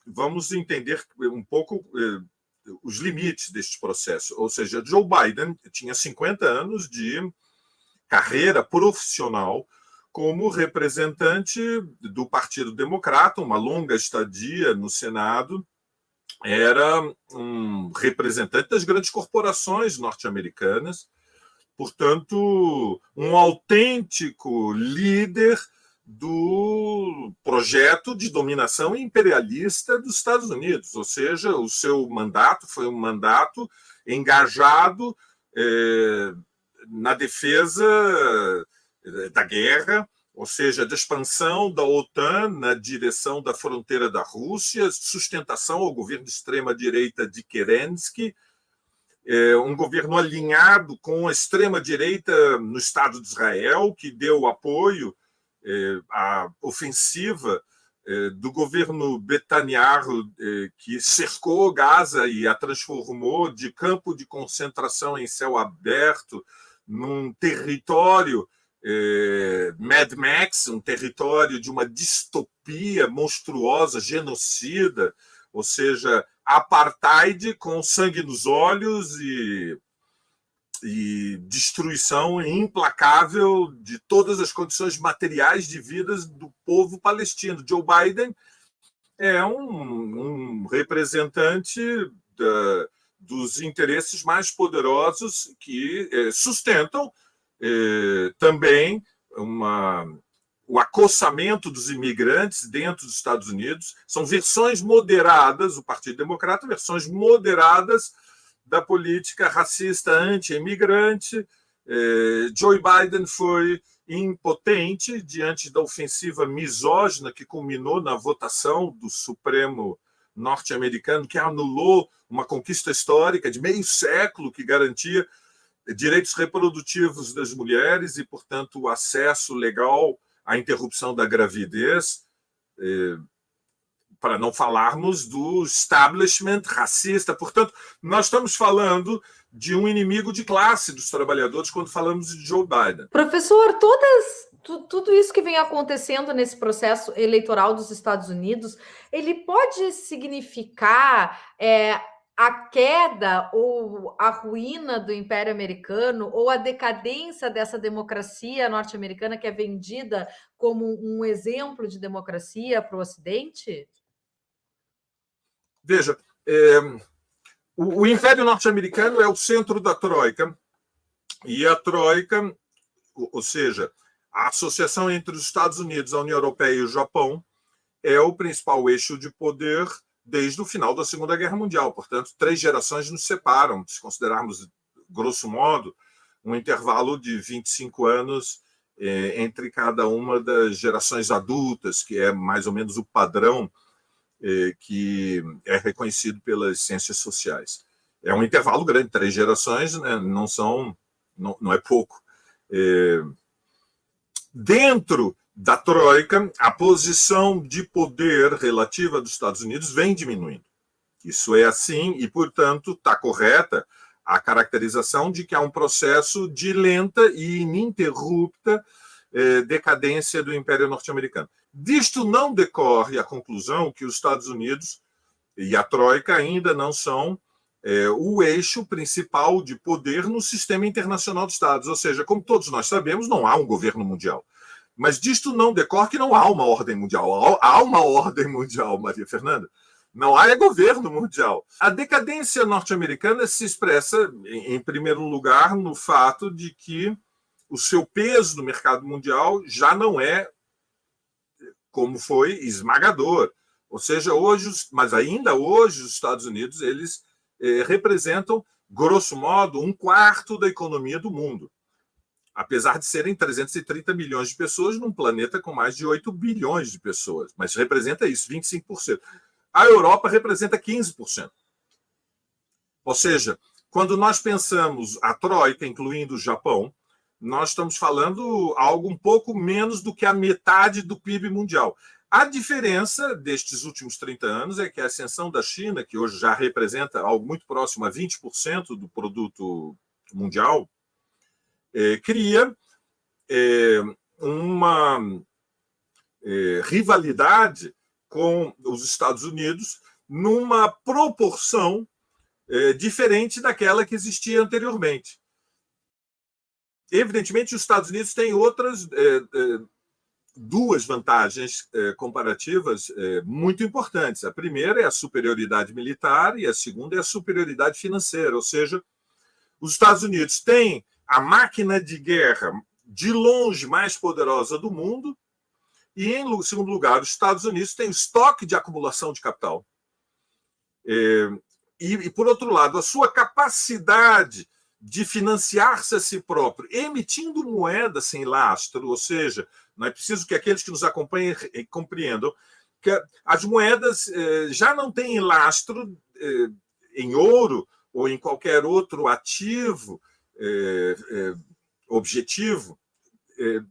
vamos entender um pouco os limites deste processo. Ou seja, Joe Biden tinha 50 anos de carreira profissional como representante do Partido Democrata, uma longa estadia no Senado, era um representante das grandes corporações norte-americanas, portanto, um autêntico líder do projeto de dominação imperialista dos Estados Unidos, ou seja, o seu mandato foi um mandato engajado na defesa da guerra, ou seja, da expansão da OTAN na direção da fronteira da Rússia, sustentação ao governo de extrema-direita de Kerensky, um governo alinhado com a extrema-direita no Estado de Israel, que deu apoio à ofensiva do governo Netanyahu, que cercou Gaza e a transformou de campo de concentração em céu aberto num território Mad Max, um território de uma distopia monstruosa, genocida, ou seja, apartheid com sangue nos olhos e destruição implacável de todas as condições materiais de vida do povo palestino. Joe Biden é um representante dos interesses mais poderosos que sustentam também o acossamento dos imigrantes dentro dos Estados Unidos. São versões moderadas, o Partido Democrata, versões moderadas da política racista anti-imigrante. Joe Biden foi impotente diante da ofensiva misógina que culminou na votação do Supremo norte-americano, que anulou uma conquista histórica de meio século que garantia direitos reprodutivos das mulheres e, portanto, o acesso legal à interrupção da gravidez, para não falarmos do establishment racista. Portanto, nós estamos falando de um inimigo de classe dos trabalhadores quando falamos de Joe Biden. Professor, tudo isso que vem acontecendo nesse processo eleitoral dos Estados Unidos, ele pode significar a queda ou a ruína do Império Americano ou a decadência dessa democracia norte-americana que é vendida como um exemplo de democracia para o Ocidente? Veja, o Império Norte-Americano é o centro da Troika, e a Troika, ou seja, a associação entre os Estados Unidos, a União Europeia e o Japão, é o principal eixo de poder desde o final da Segunda Guerra Mundial. Portanto, 3 gerações nos separam, se considerarmos, grosso modo, um intervalo de 25 anos entre cada uma das gerações adultas, que é mais ou menos o padrão que é reconhecido pelas ciências sociais. É um intervalo grande, 3 gerações, né? Não é pouco. Dentro da Troika, a posição de poder relativa dos Estados Unidos vem diminuindo. Isso é assim e, portanto, está correta a caracterização de que há um processo de lenta e ininterrupta decadência do Império Norte-Americano. Disto não decorre a conclusão que os Estados Unidos e a Troika ainda não são o eixo principal de poder no sistema internacional de Estados. Ou seja, como todos nós sabemos, não há um governo mundial. Mas disto não decorre que não há uma ordem mundial. Há uma ordem mundial, Maria Fernanda. Não há governo mundial. A decadência norte-americana se expressa, em primeiro lugar, no fato de que o seu peso no mercado mundial já não é como foi esmagador. Ou seja, hoje, mas ainda hoje, os Estados Unidos eles representam, grosso modo, 1/4 da economia do mundo, apesar de serem 330 milhões de pessoas num planeta com mais de 8 bilhões de pessoas. Mas representa isso, 25%. A Europa representa 15%. Ou seja, quando nós pensamos a Troika, incluindo o Japão, nós estamos falando algo um pouco menos do que a metade do PIB mundial. A diferença destes últimos 30 anos é que a ascensão da China, que hoje já representa algo muito próximo a 20% do produto mundial, cria uma rivalidade com os Estados Unidos numa proporção diferente daquela que existia anteriormente. Evidentemente, os Estados Unidos têm outras duas vantagens comparativas muito importantes. A primeira é a superioridade militar e a segunda é a superioridade financeira, ou seja, os Estados Unidos têm a máquina de guerra de longe mais poderosa do mundo e, em segundo lugar, os Estados Unidos têm o estoque de acumulação de capital. E, por outro lado, a sua capacidade de financiar-se a si próprio, emitindo moeda sem lastro, ou seja, não é preciso que aqueles que nos acompanhem compreendam que as moedas já não têm lastro em ouro ou em qualquer outro ativo objetivo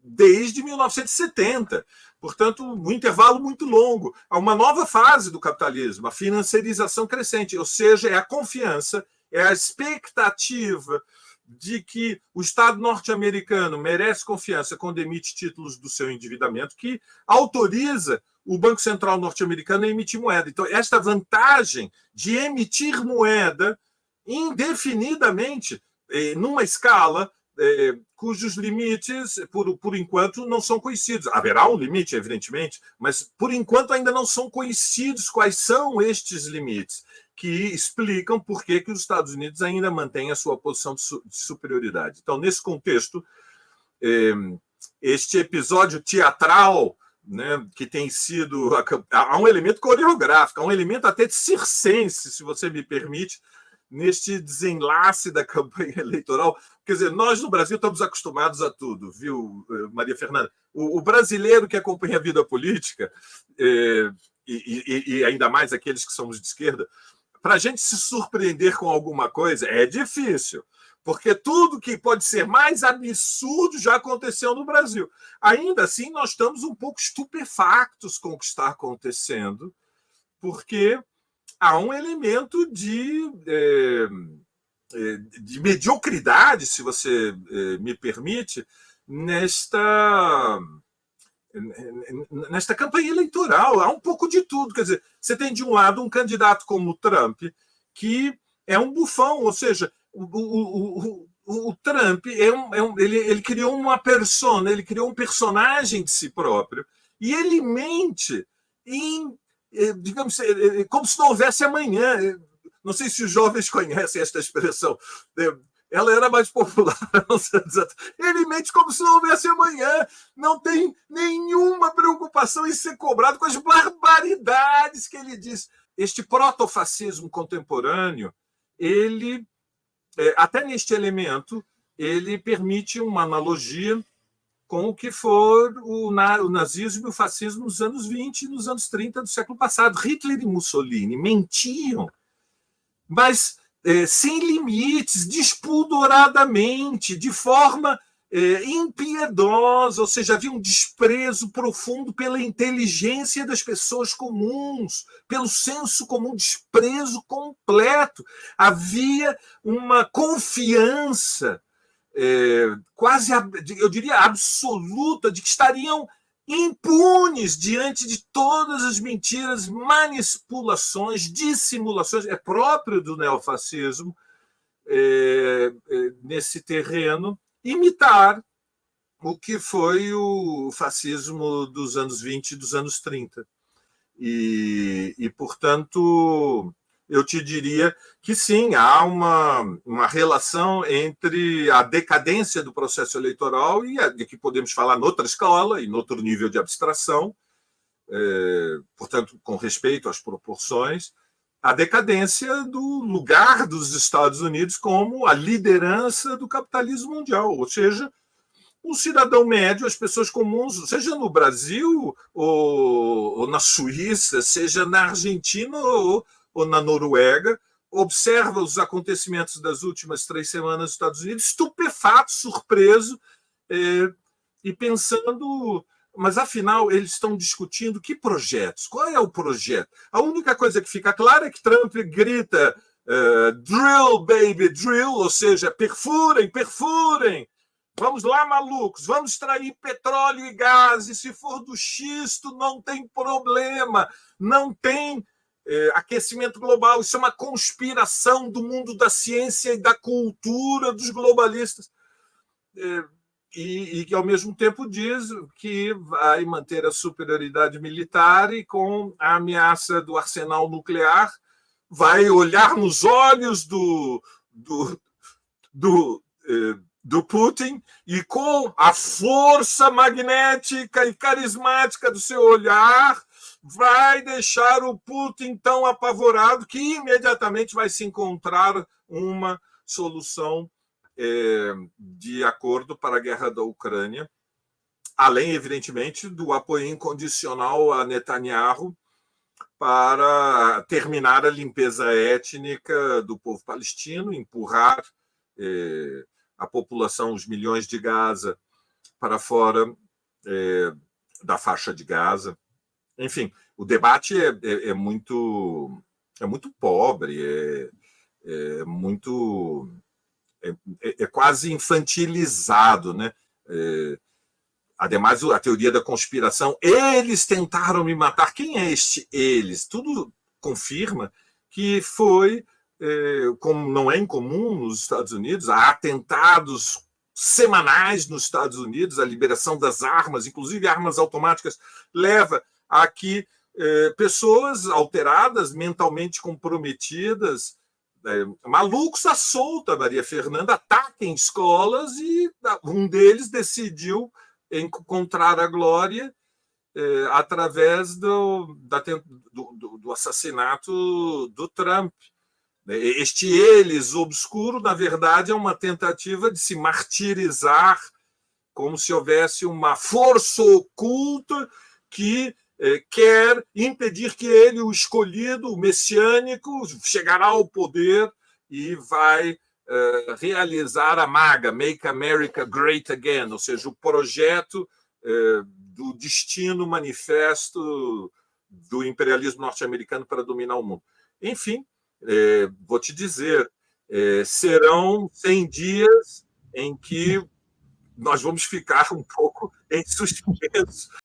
desde 1970. Portanto, um intervalo muito longo. Há uma nova fase do capitalismo, a financiarização crescente, ou seja, é a confiança, é a expectativa de que o Estado norte-americano merece confiança quando emite títulos do seu endividamento, que autoriza o Banco Central norte-americano a emitir moeda. Então, esta vantagem de emitir moeda indefinidamente, numa escala cujos limites, por enquanto, não são conhecidos. Haverá um limite, evidentemente, mas, por enquanto, ainda não são conhecidos quais são estes limites, que explicam por que os Estados Unidos ainda mantêm a sua posição de superioridade. Então, nesse contexto, este episódio teatral, né, que tem sido... Há um elemento coreográfico, há um elemento até de circense, se você me permite, neste desenlace da campanha eleitoral. Quer dizer, nós no Brasil estamos acostumados a tudo, viu, Maria Fernanda? O brasileiro que acompanha a vida política, e ainda mais aqueles que somos de esquerda, para a gente se surpreender com alguma coisa é difícil, porque tudo que pode ser mais absurdo já aconteceu no Brasil. Ainda assim, nós estamos um pouco estupefactos com o que está acontecendo, porque há um elemento de mediocridade, se você me permite, nesta campanha eleitoral. Há um pouco de tudo. Quer dizer, você tem, de um lado, um candidato como o Trump, que é um bufão, ou seja, o Trump ele criou uma persona, ele criou um personagem de si próprio, e ele mente digamos, como se não houvesse amanhã. Não sei se os jovens conhecem esta expressão. Ela era mais popular. Ele mente como se não houvesse amanhã. Não tem nenhuma preocupação em ser cobrado com as barbaridades que ele diz. Este protofascismo contemporâneo, ele, até neste elemento, ele permite uma analogia com o que for o nazismo e o fascismo nos anos 20 e nos anos 30 do século passado. Hitler e Mussolini mentiam, mas sem limites, despudoradamente, de forma impiedosa, ou seja, havia um desprezo profundo pela inteligência das pessoas comuns, pelo senso comum, desprezo completo. Havia uma confiança quase, eu diria, absoluta, de que estariam impunes diante de todas as mentiras, manipulações, dissimulações. É próprio do neofascismo, nesse terreno, imitar o que foi o fascismo dos anos 20 e dos anos 30. E portanto, eu te diria que sim, há uma relação entre a decadência do processo eleitoral e de que podemos falar noutra escala e noutro nível de abstração, portanto, com respeito às proporções, a decadência do lugar dos Estados Unidos como a liderança do capitalismo mundial, ou seja, o cidadão médio, as pessoas comuns, seja no Brasil ou na Suíça, seja na Argentina ou na Noruega, observa os acontecimentos das últimas 3 semanas nos Estados Unidos, estupefato, surpreso, e pensando, mas afinal eles estão discutindo que projetos? Qual é o projeto? A única coisa que fica clara é que Trump grita drill, baby, drill, ou seja, perfurem, perfurem, Vamos lá, malucos, vamos extrair petróleo e gás, e se for do xisto, não tem problema, não tem aquecimento global, isso é uma conspiração do mundo da ciência e da cultura dos globalistas. E que, ao mesmo tempo, diz que vai manter a superioridade militar e, com a ameaça do arsenal nuclear, vai olhar nos olhos do Putin e, com a força magnética e carismática do seu olhar, vai deixar o Putin tão apavorado que imediatamente vai se encontrar uma solução de acordo para a guerra da Ucrânia, além, evidentemente, do apoio incondicional a Netanyahu para terminar a limpeza étnica do povo palestino, empurrar a população, os milhões de Gaza, para fora da faixa de Gaza. Enfim, o debate é muito pobre, é quase infantilizado, né? Ademais, a teoria da conspiração, eles tentaram me matar. Quem é este eles? Tudo confirma que foi, como não é incomum nos Estados Unidos, há atentados semanais nos Estados Unidos, a liberação das armas, inclusive armas automáticas, leva a que pessoas alteradas, mentalmente comprometidas, malucos à solta, Maria Fernanda, ataquem escolas, e um deles decidiu encontrar a glória através do assassinato do Trump. Este eles obscuro, na verdade, é uma tentativa de se martirizar, como se houvesse uma força oculta que quer impedir que ele, o escolhido, o messiânico, chegará ao poder e vai realizar a MAGA, Make America Great Again, ou seja, o projeto do destino manifesto do imperialismo norte-americano para dominar o mundo. Enfim, vou te dizer, serão 100 dias em que nós vamos ficar um pouco em suspenso